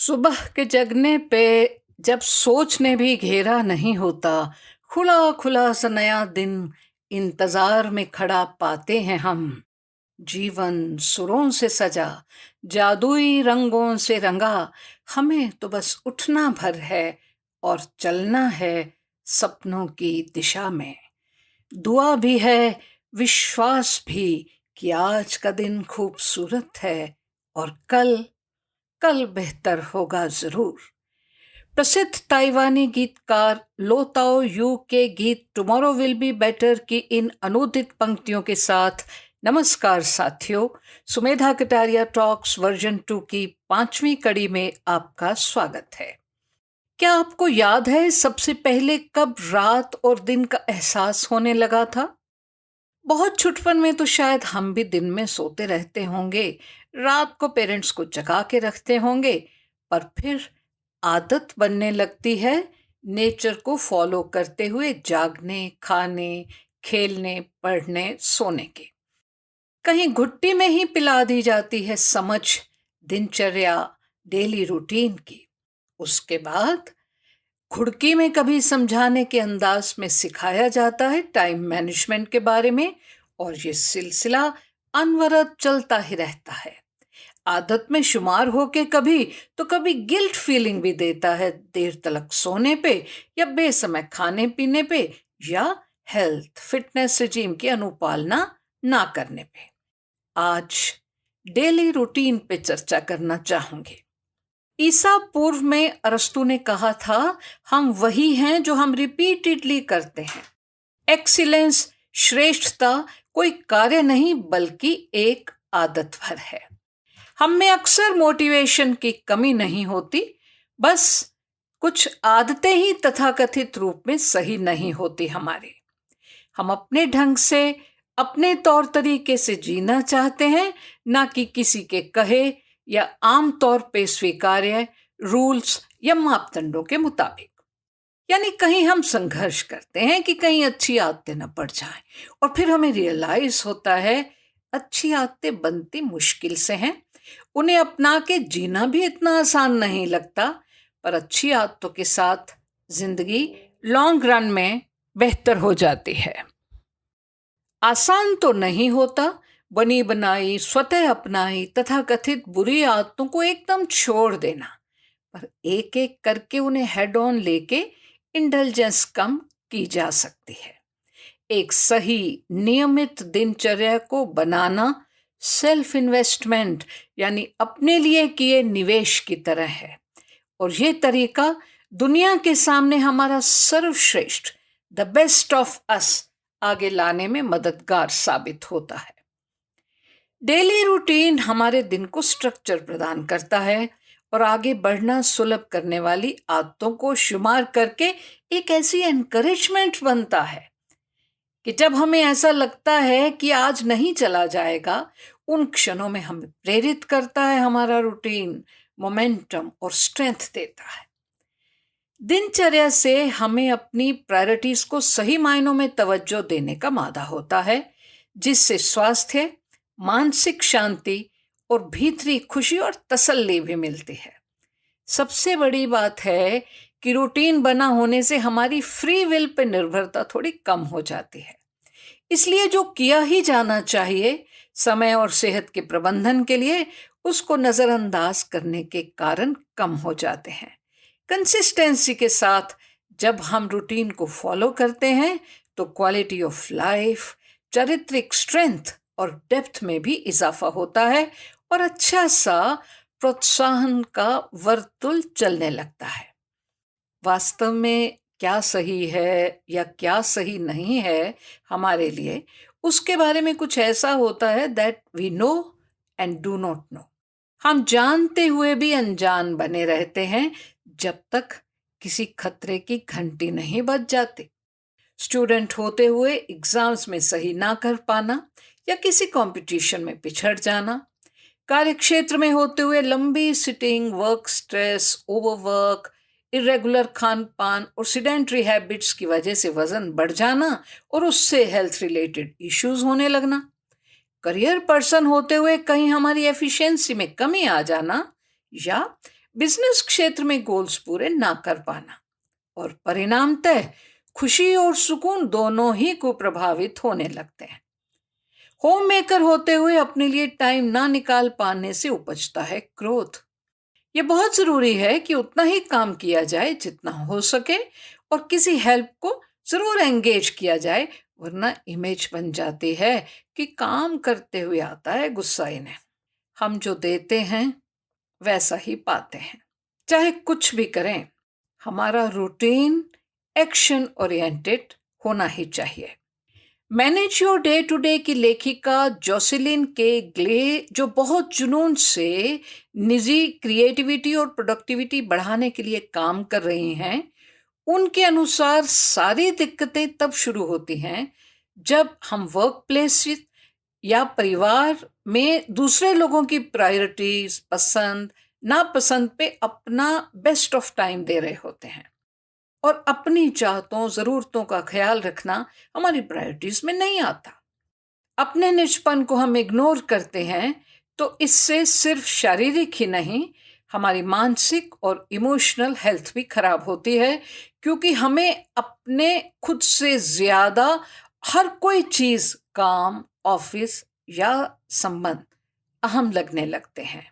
सुबह के जगने पे जब सोच ने भी घेरा नहीं होता, खुला खुला सा नया दिन इंतजार में खड़ा पाते हैं हम। जीवन सुरों से सजा, जादुई रंगों से रंगा, हमें तो बस उठना भर है और चलना है सपनों की दिशा में। दुआ भी है, विश्वास भी कि आज का दिन खूबसूरत है और कल कल बेहतर होगा जरूर। प्रसिद्ध ताइवानी गीतकार लो ताओ यू के गीत टुमारो विल बी बेटर की इन अनुदित पंक्तियों के साथ नमस्कार साथियों। सुमेधा कटारिया टॉक्स वर्जन 2 की 5वीं कड़ी में आपका स्वागत है। क्या आपको याद है सबसे पहले कब रात और दिन का एहसास होने लगा था? बहुत छुटपन में तो शायद हम भी दिन में सोते रहते होंगे, रात को पेरेंट्स को जगा के रखते होंगे, पर फिर आदत बनने लगती है नेचर को फॉलो करते हुए जागने, खाने, खेलने, पढ़ने, सोने की। कहीं घुट्टी में ही पिला दी जाती है समझ दिनचर्या, डेली रूटीन की। उसके बाद घुड़की में कभी समझाने के अंदाज में सिखाया जाता है टाइम मैनेजमेंट के बारे में, और ये सिलसिला अनवरत चलता ही रहता है। आदत में शुमार होके कभी तो कभी गिल्ट फीलिंग भी देता है देर तलक सोने पे, या बेसमय खाने पीने पे, या हेल्थ फिटनेस रिजीम की अनुपालना ना करने पे। आज डेली रूटीन पे चर्चा करना चाहूंगी। ईसा पूर्व में अरस्तु ने कहा था, हम वही हैं जो हम रिपीटेडली करते हैं। एक्सीलेंस, श्रेष्ठता कोई कार्य नहीं बल्कि एक आदत भर है। हम में अक्सर मोटिवेशन की कमी नहीं होती, बस कुछ आदतें ही तथाकथित रूप में सही नहीं होती हमारी। हम अपने ढंग से, अपने तौर तरीके से जीना चाहते हैं, ना कि किसी के कहे या आम तौर पे स्वीकार्य रूल्स या मापदंडों के मुताबिक। यानी कहीं हम संघर्ष करते हैं कि कहीं अच्छी आदतें न पड़ जाएं, और फिर हमें रियलाइज होता है अच्छी आदतें बनती मुश्किल से हैं, उन्हें अपना के जीना भी इतना आसान नहीं लगता, पर अच्छी आदतों के साथ जिंदगी लॉन्ग रन में बेहतर हो जाती है। आसान तो नहीं होता, बनी बनाई, स्वतः अपनाई तथा कथित बुरी आदतों को एकदम छोड़ देना, पर एक एक करके उन्हें हेड ऑन लेके इंडल्जेंस कम की जा सकती है। एक सही नियमित दिनचर्या को बनाना सेल्फ इन्वेस्टमेंट यानी अपने लिए किए निवेश की तरह है, और ये तरीका दुनिया के सामने हमारा सर्वश्रेष्ठ द बेस्ट ऑफ अस आगे लाने में मददगार साबित होता है। डेली रूटीन हमारे दिन को स्ट्रक्चर प्रदान करता है और आगे बढ़ना सुलभ करने वाली आदतों को शुमार करके एक ऐसी एनकरेजमेंट बनता है कि जब हमें ऐसा लगता है कि आज नहीं चला जाएगा, उन क्षणों में हमें प्रेरित करता है। हमारा रूटीन मोमेंटम और स्ट्रेंथ देता है। दिनचर्या से हमें अपनी प्रायोरिटीज को सही मायनों में तवज्जो देने का मादा होता है, जिससे स्वास्थ्य, मानसिक शांति और भीतरी खुशी और तसल्ली भी मिलती है। सबसे बड़ी बात है कि रूटीन बना होने से हमारी फ्री विल पर निर्भरता थोड़ी कम हो जाती है। इसलिए जो किया ही जाना चाहिए समय और सेहत के प्रबंधन के लिए, उसको नजरअंदाज करने के कारण कम हो जाते हैं। कंसिस्टेंसी के साथ जब हम रूटीन को फॉलो करते हैं तो क्वालिटी ऑफ लाइफ, चारित्रिक स्ट्रेंथ और डेप्थ में भी इजाफा होता है, और अच्छा सा प्रोत्साहन का वर्तुल चलने लगता है। वास्तव में क्या सही है या क्या सही नहीं है हमारे लिए, उसके बारे में कुछ ऐसा होता है that we know and do not know. हम जानते हुए भी अनजान बने रहते हैं जब तक किसी खतरे की घंटी नहीं बज जाती। स्टूडेंट होते हुए एग्जाम्स में सही ना कर पाना या किसी कंपटीशन में पिछड़ जाना, कार्यक्षेत्र में होते हुए लंबी sitting, work stress, overwork, irregular Khan पान और सिडेंट्री हैबिट्स की वजह से वजन बढ़ जाना और उससे हेल्थ रिलेटेड इश्यूज होने लगना, करियर पर्सन होते हुए कहीं हमारी एफिशिएंसी में कमी आ जाना, या बिजनेस क्षेत्र में गोल्स पूरे ना कर पाना और परिणामतः खुशी और सुकून दोनों ही को प्रभावित होने लगते हैं। होम मेकर होते हुए अपने लिए टाइम ना निकाल पाने से उपजता है क्रोध। ये बहुत जरूरी है कि उतना ही काम किया जाए जितना हो सके और किसी हेल्प को जरूर एंगेज किया जाए, वरना इमेज बन जाती है कि काम करते हुए आता है गुस्सा इन्हें। हम जो देते हैं वैसा ही पाते हैं, चाहे कुछ भी करें। हमारा रूटीन एक्शन ओरिएंटेड होना ही चाहिए। Manage your day to day की लेखिका जोसेलिन के ग्ले, जो बहुत जुनून से निजी क्रिएटिविटी और प्रोडक्टिविटी बढ़ाने के लिए काम कर रही हैं, उनके अनुसार सारी दिक्कतें तब शुरू होती हैं जब हम वर्क प्लेस या परिवार में दूसरे लोगों की प्रायोरिटीज, पसंद नापसंद पे अपना बेस्ट ऑफ टाइम दे रहे होते हैं और अपनी चाहतों ज़रूरतों का ख्याल रखना हमारी प्रायोरिटीज में नहीं आता। अपने निजपन को हम इग्नोर करते हैं तो इससे सिर्फ शारीरिक ही नहीं, हमारी मानसिक और इमोशनल हेल्थ भी खराब होती है, क्योंकि हमें अपने खुद से ज़्यादा हर कोई चीज़, काम, ऑफिस या संबंध अहम लगने लगते हैं।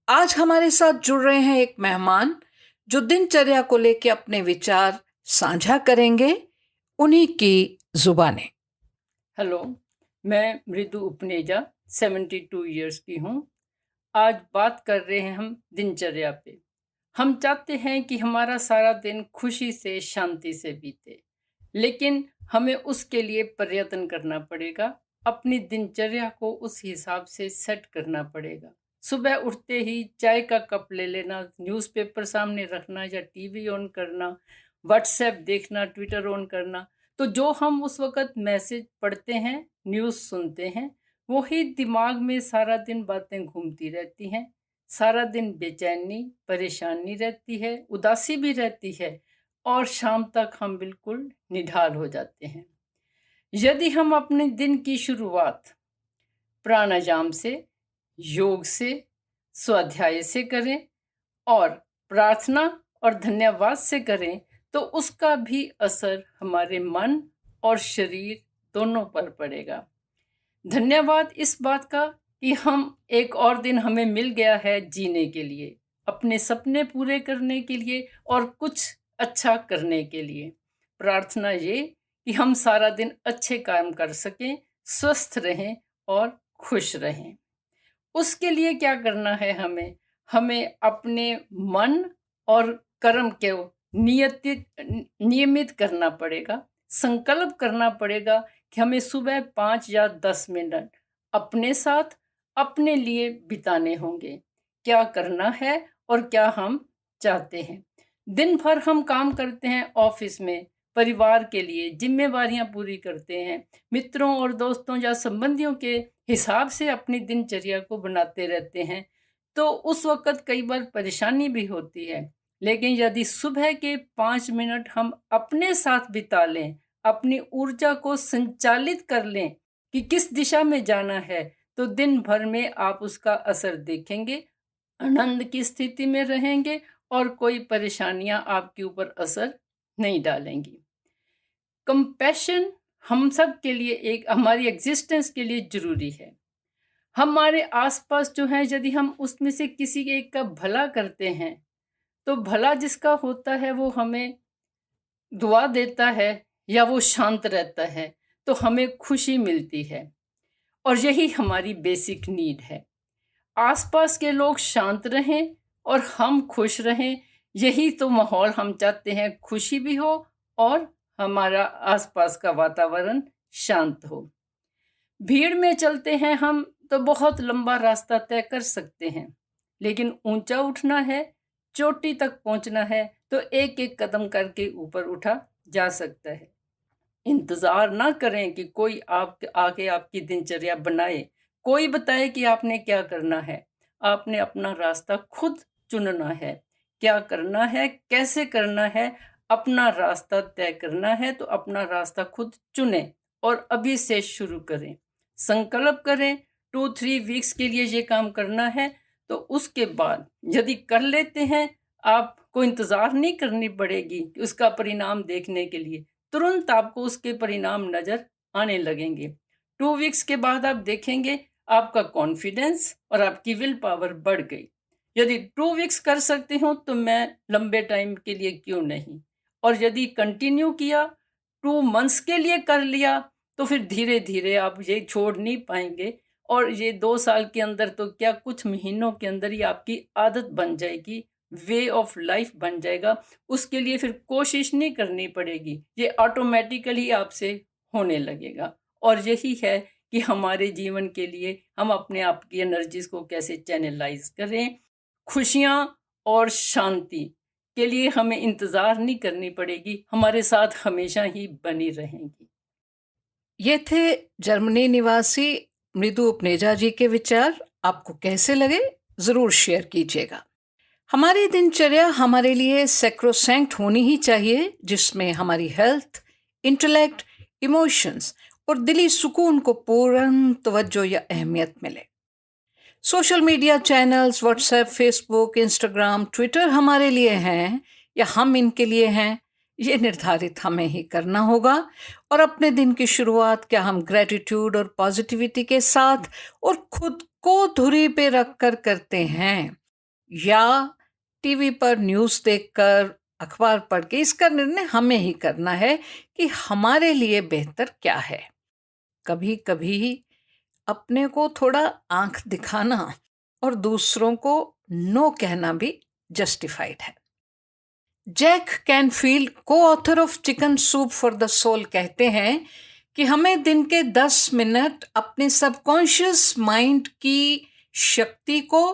आज हमारे साथ जुड़ रहे हैं एक मेहमान जो दिनचर्या को लेकर अपने विचार साझा करेंगे, उन्हीं की जुबानें। हेलो, मैं मृदु उपनेजा 72 ईयर्स की हूँ। आज बात कर रहे हैं हम दिनचर्या पे। हम चाहते हैं कि हमारा सारा दिन खुशी से, शांति से बीते, लेकिन हमें उसके लिए प्रयत्न करना पड़ेगा। अपनी दिनचर्या को उस हिसाब से सेट करना पड़ेगा। सुबह उठते ही चाय का कप ले लेना, न्यूज़पेपर सामने रखना या टीवी ऑन करना, व्हाट्सएप देखना, ट्विटर ऑन करना, तो जो हम उस वक़्त मैसेज पढ़ते हैं, न्यूज़ सुनते हैं, वही दिमाग में सारा दिन बातें घूमती रहती हैं। सारा दिन बेचैनी, परेशानी रहती है, उदासी भी रहती है और शाम तक हम बिल्कुल निढाल हो जाते हैं। यदि हम अपने दिन की शुरुआत प्राणायाम से, योग से, स्वाध्याय से करें और प्रार्थना और धन्यवाद से करें, तो उसका भी असर हमारे मन और शरीर दोनों पर पड़ेगा। धन्यवाद इस बात का कि हम एक और दिन हमें मिल गया है जीने के लिए, अपने सपने पूरे करने के लिए और कुछ अच्छा करने के लिए। प्रार्थना ये कि हम सारा दिन अच्छे काम कर सकें, स्वस्थ रहें और खुश रहें। उसके लिए क्या करना है हमें? हमें अपने मन और कर्म को नियमित करना पड़ेगा। संकल्प करना पड़ेगा कि हमें सुबह 5 या 10 मिनट अपने साथ, अपने लिए बिताने होंगे। क्या करना है और क्या हम चाहते हैं। दिन भर हम काम करते हैं ऑफिस में, परिवार के लिए जिम्मेवारियां पूरी करते हैं, मित्रों और दोस्तों या संबंधियों के हिसाब से अपनी दिनचर्या को बनाते रहते हैं, तो उस वक़्त कई बार परेशानी भी होती है। लेकिन यदि सुबह के 5 मिनट हम अपने साथ बिता लें, अपनी ऊर्जा को संचालित कर लें कि किस दिशा में जाना है, तो दिन भर में आप उसका असर देखेंगे, आनंद की स्थिति में रहेंगे और कोई परेशानियां आपके ऊपर असर नहीं डालेंगी। कंपैशन हम सब के लिए, एक हमारी एग्जिस्टेंस के लिए ज़रूरी है। हमारे आसपास जो है, यदि हम उसमें से किसी एक का भला करते हैं, तो भला जिसका होता है वो हमें दुआ देता है या वो शांत रहता है, तो हमें खुशी मिलती है और यही हमारी बेसिक नीड है। आसपास के लोग शांत रहें और हम खुश रहें, यही तो माहौल हम चाहते हैं, खुशी भी हो और हमारा आसपास का वातावरण शांत हो। भीड़ में चलते हैं हम तो बहुत लंबा रास्ता तय कर सकते हैं, लेकिन ऊंचा उठना है, चोटी तक पहुंचना है, तो एक एक कदम करके ऊपर उठा जा सकता है। इंतजार ना करें कि कोई आप आके आपकी दिनचर्या बनाए, कोई बताए कि आपने क्या करना है। आपने अपना रास्ता खुद चुनना है। क्या करना है, कैसे करना है, अपना रास्ता तय करना है, तो अपना रास्ता खुद चुनें और अभी से शुरू करें। संकल्प करें 2-3 वीक्स के लिए ये काम करना है, तो उसके बाद यदि कर लेते हैं, आपको इंतज़ार नहीं करनी पड़ेगी कि उसका परिणाम देखने के लिए, तुरंत आपको उसके परिणाम नज़र आने लगेंगे। 2 वीक्स के बाद आप देखेंगे आपका कॉन्फिडेंस और आपकी विल पावर बढ़ गई। यदि 2 वीक्स कर सकते हो तो मैं लंबे टाइम के लिए क्यों नहीं? और यदि कंटिन्यू किया, 2 मंथ्स के लिए कर लिया, तो फिर धीरे-धीरे आप ये छोड़ नहीं पाएँगे और ये 2 साल के अंदर तो क्या कुछ महीनों के अंदर ही आपकी आदत बन जाएगी, वे ऑफ लाइफ बन जाएगा। उसके लिए फिर कोशिश नहीं करनी पड़ेगी, ये ऑटोमैटिकली आपसे होने लगेगा। और यही है कि हमारे जीवन के लिए हम अपने आप की एनर्जीज़ को कैसे चैनलाइज़ करें। खुशियाँ और शांति के लिए हमें इंतज़ार नहीं करनी पड़ेगी, हमारे साथ हमेशा ही बनी रहेंगी। ये थे जर्मनी निवासी मृदु उपनेजा जी के विचार। आपको कैसे लगे जरूर शेयर कीजिएगा। हमारी दिनचर्या हमारे लिए सैक्रोसैंक्ट होनी ही चाहिए, जिसमें हमारी हेल्थ, इंटेलेक्ट, इमोशंस और दिली सुकून को पूर्ण तवज्जो या अहमियत मिले। Social media channels, WhatsApp, Facebook, Instagram, Twitter हमारे लिए हैं या हम इनके लिए हैं, ये निर्धारित हमें ही करना होगा। और अपने दिन की शुरुआत क्या हम ग्रेटिट्यूड और पॉजिटिविटी के साथ और खुद को धुरी पे रख कर करते हैं, या टीवी पर न्यूज़ देखकर, अखबार पढ़ के? इसका निर्णय हमें ही करना है कि हमारे लिए बेहतर क्या है। कभी कभी अपने को थोड़ा आंख दिखाना और दूसरों को नो कहना भी जस्टिफाइड है। Jack Canfield, coauthor of chicken soup for the soul, कहते हैं कि हमें दिन के 10 मिनट अपने सबकॉन्शियस माइंड की शक्ति को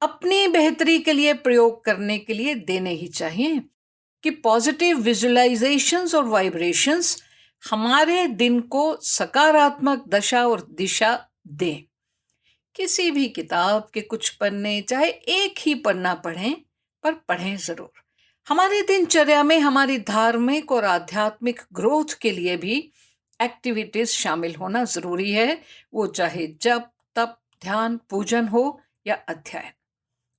अपनी बेहतरी के लिए प्रयोग करने के लिए देने ही चाहिए, कि पॉजिटिव विजुअलाइजेशंस और वाइब्रेशंस हमारे दिन को सकारात्मक दशा और दिशा दें। किसी भी किताब के कुछ पन्ने, चाहे एक ही पन्ना पढ़ें, पर पढ़ें जरूर। हमारी दिनचर्या में हमारी धार्मिक और आध्यात्मिक ग्रोथ के लिए भी एक्टिविटीज शामिल होना जरूरी है, वो चाहे जप, तप, ध्यान, पूजन हो या अध्ययन।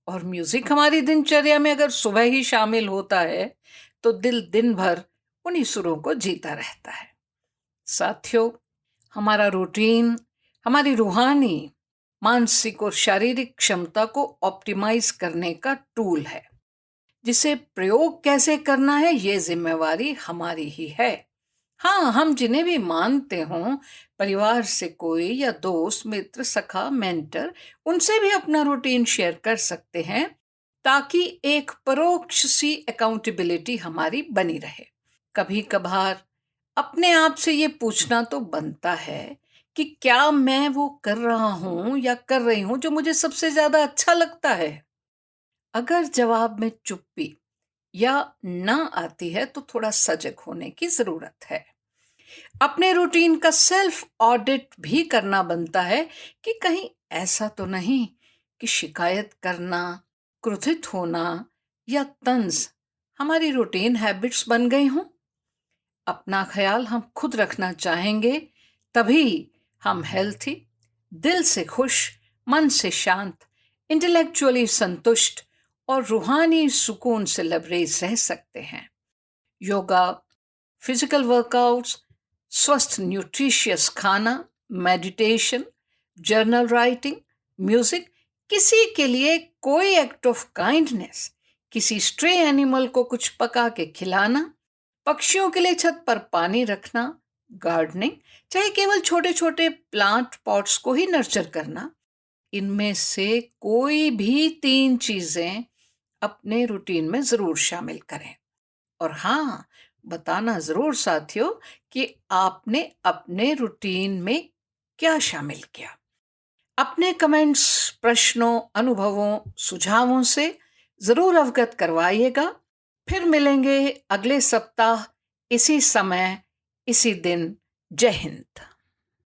और म्यूजिक हमारी दिनचर्या में अगर सुबह ही शामिल होता है तो दिल दिन भर उन्हीं सुरों को जीता रहता है। साथियों, हमारा रूटीन हमारी रूहानी, मानसिक और शारीरिक क्षमता को ऑप्टिमाइज करने का टूल है, जिसे प्रयोग कैसे करना है ये जिम्मेवारी हमारी ही है। हाँ, हम जिन्हें भी मानते हों, परिवार से कोई या दोस्त, मित्र, सखा, मेंटर, उनसे भी अपना रूटीन शेयर कर सकते हैं, ताकि एक परोक्ष सी अकाउंटेबिलिटी हमारी बनी रहे। कभी कभार अपने आप से ये पूछना तो बनता है कि क्या मैं वो कर रहा हूं या कर रही हूं जो मुझे सबसे ज्यादा अच्छा लगता है। अगर जवाब में चुप्पी या ना आती है तो थोड़ा सजग होने की जरूरत है। अपने रूटीन का सेल्फ ऑडिट भी करना बनता है कि कहीं ऐसा तो नहीं कि शिकायत करना, क्रोधित होना या तंज हमारी रूटीन हैबिट्स बन गई हों। अपना ख्याल हम खुद रखना चाहेंगे, तभी हम हेल्थी, दिल से खुश, मन से शांत, इंटेलेक्चुअली संतुष्ट और रूहानी सुकून से लबरेज रह सकते हैं। योगा, फिजिकल वर्कआउट्स, स्वस्थ न्यूट्रिशियस खाना, मेडिटेशन, जर्नल राइटिंग, म्यूजिक, किसी के लिए कोई एक्ट ऑफ काइंडनेस, किसी स्ट्रे एनिमल को कुछ पका के खिलाना, पक्षियों के लिए छत पर पानी रखना, गार्डनिंग, चाहे केवल छोटे छोटे प्लांट पॉट्स को ही नर्चर करना, इनमें से कोई भी 3 चीजें अपने रूटीन में जरूर शामिल करें। और हाँ, बताना जरूर साथियों कि आपने अपने रूटीन में क्या शामिल किया। अपने कमेंट्स, प्रश्नों, अनुभवों, सुझावों से जरूर अवगत करवाइएगा। फिर मिलेंगे अगले सप्ताह इसी समय, इसी दिन। जय हिंद।